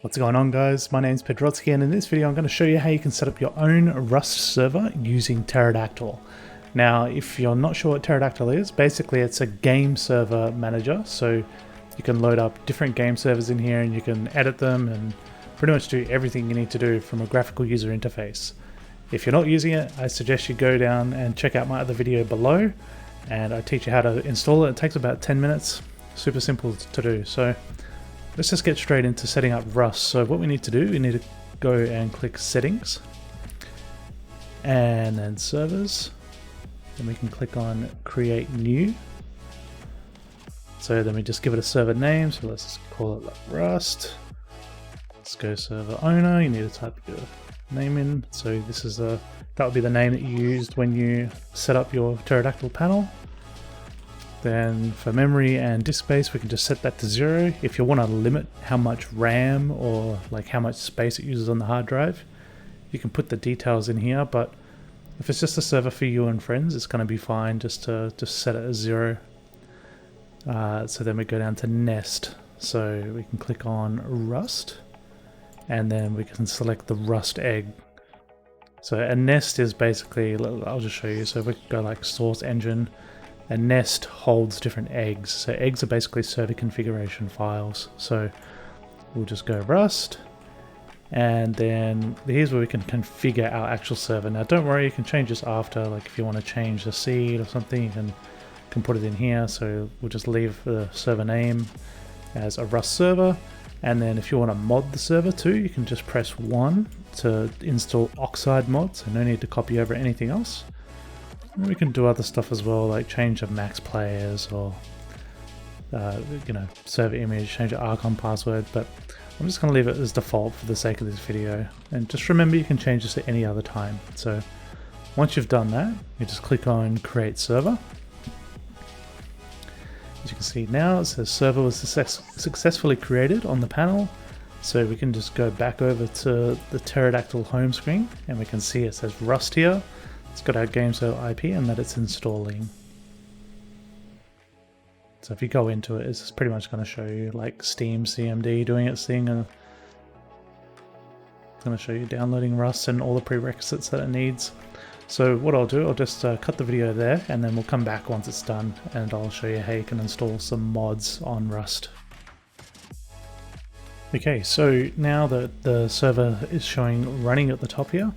What's going on, guys? My name's Pterodactyl, and in this video I'm going to show you how you can set up your own Rust server using Pterodactyl. Now, if you're not sure what Pterodactyl is, basically it's a game server manager, so you can load up different game servers in here and you can edit them and pretty much do everything you need to do from a graphical user interface. If you're not using it, I suggest you go down and check out my other video below, and I teach you how to install it. It takes about 10 minutes, super simple to do. So let's just get straight into setting up Rust. So what we need to do, we need to go and click Settings, and then Servers. Then we can click on Create New. So then we just give it a server name. So let's just call it like Rust. Let's go server owner. You need to type your name in. So this is that would be the name that you used when you set up your Pterodactyl panel. Then for memory and disk space, we can just set that to 0. If you want to limit how much RAM or like how much space it uses on the hard drive, you can put the details in here. But if it's just a server for you and friends, it's going to be fine just to set it as 0. So then we go down to Nest. So we can click on Rust, and then we can select the Rust egg. So a nest is basically, I'll just show you. So we can go like source engine. A nest holds different eggs. So eggs are basically server configuration files. So we'll just go Rust, and then here's where we can configure our actual server. Now don't worry, you can change this after, like if you want to change the seed or something, you can put it in here. So we'll just leave the server name as a Rust server. And then if you want to mod the server too, you can just press 1 to install Oxide mod, so no need to copy over anything else. And we can do other stuff as well, like change the max players or server image, change the Archon password, but I'm just going to leave it as default for the sake of this video. And just remember, you can change this at any other time. So once you've done that, you just click on Create Server. As you can see now, it says server was successfully created on the panel. So we can just go back over to the Pterodactyl home screen, and we can see it says Rust here. It's got our game server IP and that it's installing. So if you go into it, it's pretty much going to show you like SteamCMD doing its thing, and it's going to show you downloading Rust and all the prerequisites that it needs. So what I'll do, I'll just cut the video there, and then we'll come back once it's done and I'll show you how you can install some mods on Rust. Okay, so now that the server is showing running at the top here,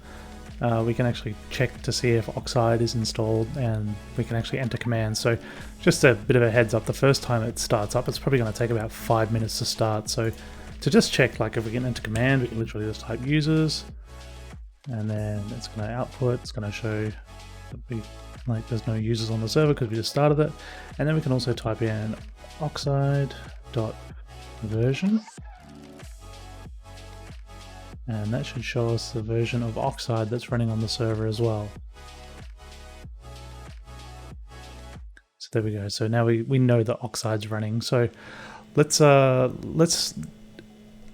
we can actually check to see if Oxide is installed, and we can actually enter commands. So just a bit of a heads up, the first time it starts up, it's probably going to take about 5 minutes to start. So to just check, like if we can enter command, we can literally just type users, and then it's going to output, it's going to show that there's no users on the server because we just started it. And then we can also type in oxide.version. And that should show us the version of Oxide that's running on the server as well. So there we go. So now we know that Oxide's running. So let's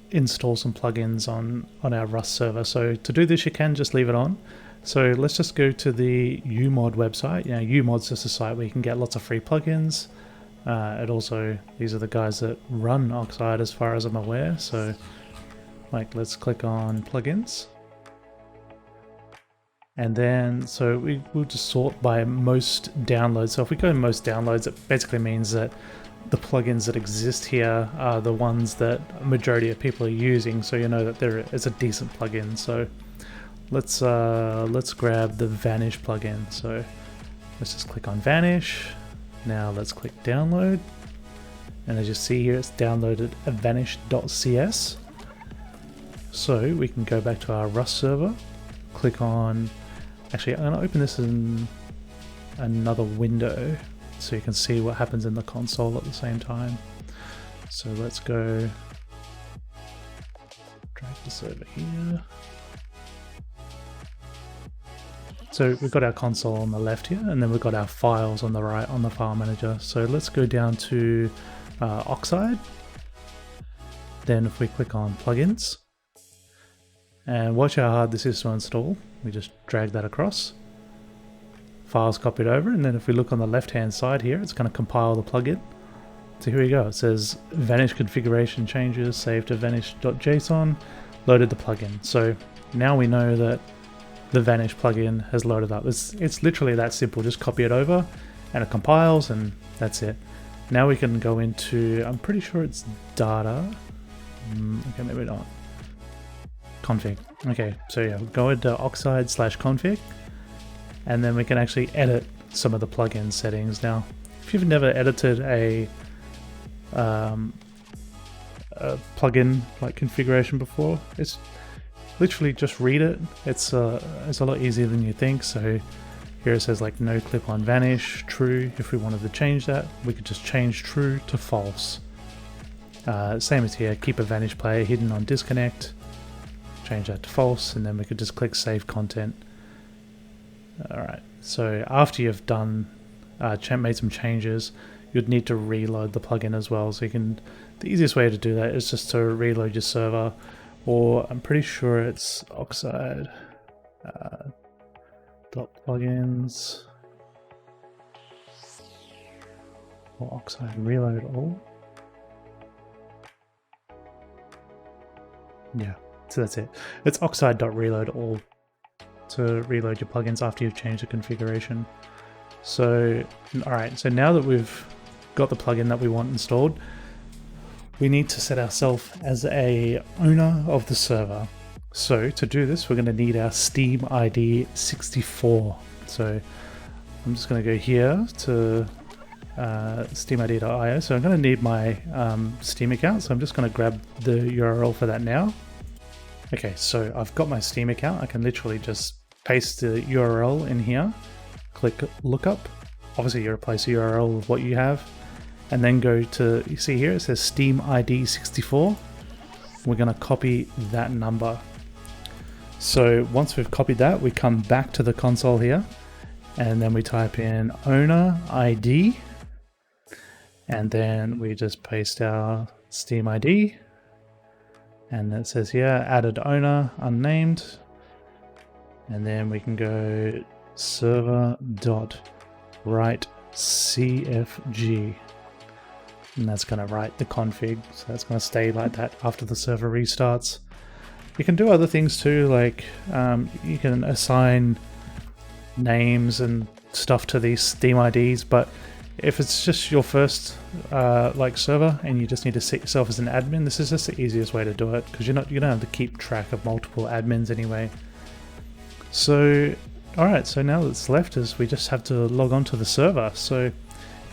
install some plugins on our Rust server. So to do this, you can just leave it on. So let's just go to the umod website. Umod's just a site where you can get lots of free plugins. These are the guys that run Oxide as far as I'm aware. So let's click on plugins, and then we'll just sort by most downloads. So if we go to most downloads, it basically means that the plugins that exist here are the ones that a majority of people are using, so you know that there is a decent plugin. So let's grab the Vanish plugin. So let's just click on Vanish. Now let's click download, and as you see here, it's downloaded a vanish.cs. So we can go back to our Rust server, click on, actually I'm going to open this in another window so you can see what happens in the console at the same time. So let's go drag the server here. So we've got our console on the left here, and then we've got our files on the right on the file manager. So let's go down to Oxide. Then if we click on plugins, and watch how hard this is to install. We just drag that across. Files copied over, and then if we look on the left hand side here, it's going to compile the plugin. So here we go. It says vanish configuration changes, saved to vanish.json, loaded the plugin. So now we know that the vanish plugin has loaded up. It's literally that simple. Just copy it over and it compiles and that's it. Now we can go into, I'm pretty sure it's data. Okay, maybe not. Config. Okay, so yeah, go into oxide.reload/config and then we can actually edit some of the plugin settings. Now, if you've never edited a plugin like configuration before, it's literally just read it. It's a lot easier than you think. So here it says like no clip on vanish, true. If we wanted to change that, we could just change true to false. Same as here, keep a vanish player hidden on disconnect, change that to false, and then we could just click save content. Alright, so after you've done made some changes, you'd need to reload the plugin as well. So you can, the easiest way to do that is just to reload your server, or I'm pretty sure it's oxide .plugins or oxide reload all. Yeah, so that's it. It's oxide.reload all to reload your plugins after you've changed the configuration. So, alright, so now that we've got the plugin that we want installed, we need to set ourselves as a owner of the server. So to do this, we're going to need our SteamID 64. So I'm just going to go here to SteamID.io. So I'm going to need my Steam account. So I'm just going to grab the URL for that now. Okay, so I've got my Steam account. I can literally just paste the URL in here, click lookup. Obviously you replace the URL with what you have, and then go to, you see here it says SteamID 64. We're going to copy that number. So once we've copied that, we come back to the console here, and then we type in owner ID, and then we just paste our Steam ID, and it says here added owner unnamed, and then we can go server.write.cfg, and that's going to write the config. So that's going to stay like that after the server restarts. You can do other things too, like you can assign names and stuff to these Steam IDs, but if it's just your first like server and you just need to set yourself as an admin, this is just the easiest way to do it, because you don't have to keep track of multiple admins anyway. So alright, so now that's left is we just have to log on to the server. So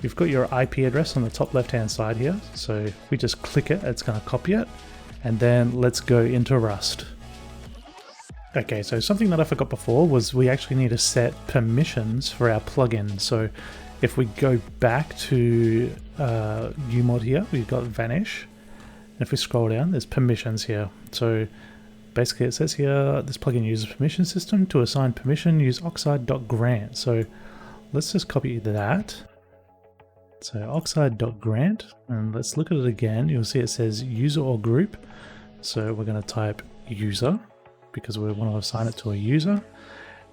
you've got your IP address on the top left hand side here, so if we just click it, it's going to copy it. And then let's go into Rust. Okay, so something that I forgot before was we actually need to set permissions for our plugin. So if we go back to umod here, we've got vanish. And if we scroll down, there's permissions here. So basically it says here, this plugin uses permission system. To assign permission, use oxide.grant. So let's just copy that. So oxide.grant, and let's look at it again. You'll see it says user or group. So we're going to type user because we want to assign it to a user,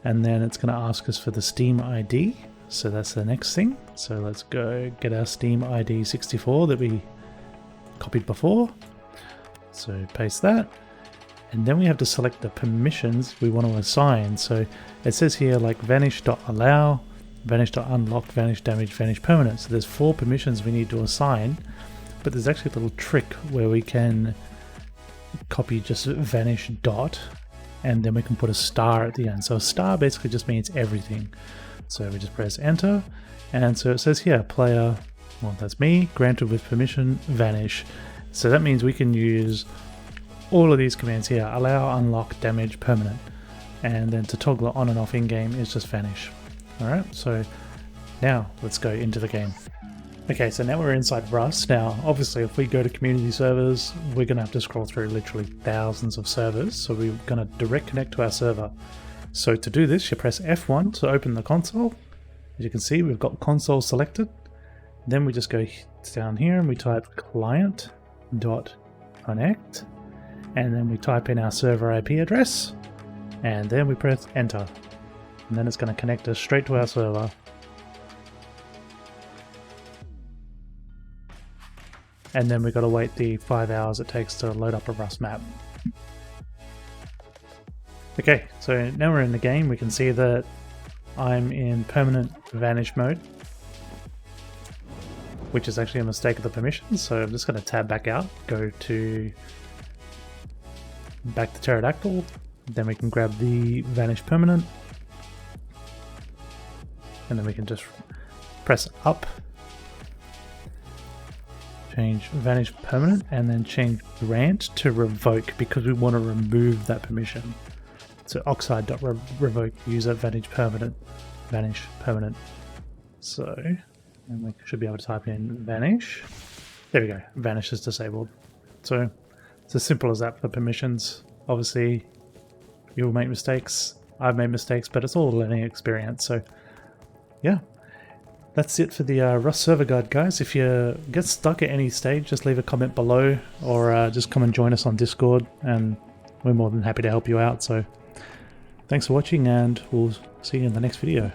and then it's going to ask us for the Steam ID. So that's the next thing. So let's go get our Steam ID 64 that we copied before. So paste that, and then we have to select the permissions we want to assign. So it says here like vanish.allow, vanish.unlock, vanish damage, vanish permanent. So there's 4 permissions we need to assign, but there's actually a little trick where we can copy just vanish dot, and then we can put a star at the end. So a star basically just means everything. So we just press enter, and so it says here player, well that's me, granted with permission vanish. So that means we can use all of these commands here, allow, unlock, damage, permanent, and then to toggle it on and off in game is just vanish. Alright, so now let's go into the game. Okay, so now we're inside Rust. Now, obviously, if we go to community servers, we're going to have to scroll through literally thousands of servers. So we're going to direct connect to our server. So to do this, you press F1 to open the console. As you can see, we've got console selected. Then we just go down here and we type client.connect. And then we type in our server IP address. And then we press enter. And then it's going to connect us straight to our server. and then we've got to wait the 5 hours it takes to load up a Rust map. Okay, so now we're in the game. We can see that I'm in permanent vanish mode, which is actually a mistake of the permissions. So I'm just going to tab back out, go to back to Pterodactyl, then we can grab the vanish permanent, and then we can just press up, change vanish permanent, and then change grant to revoke because we want to remove that permission. So oxide.reload user vanish permanent. So, and we should be able to type in vanish. There we go, vanish is disabled. So it's as simple as that for permissions. Obviously you'll make mistakes, I've made mistakes, but it's all a learning experience. So yeah, that's it for the Rust server guide, guys. If you get stuck at any stage, just leave a comment below, or just come and join us on Discord, and we're more than happy to help you out. So thanks for watching, and we'll see you in the next video.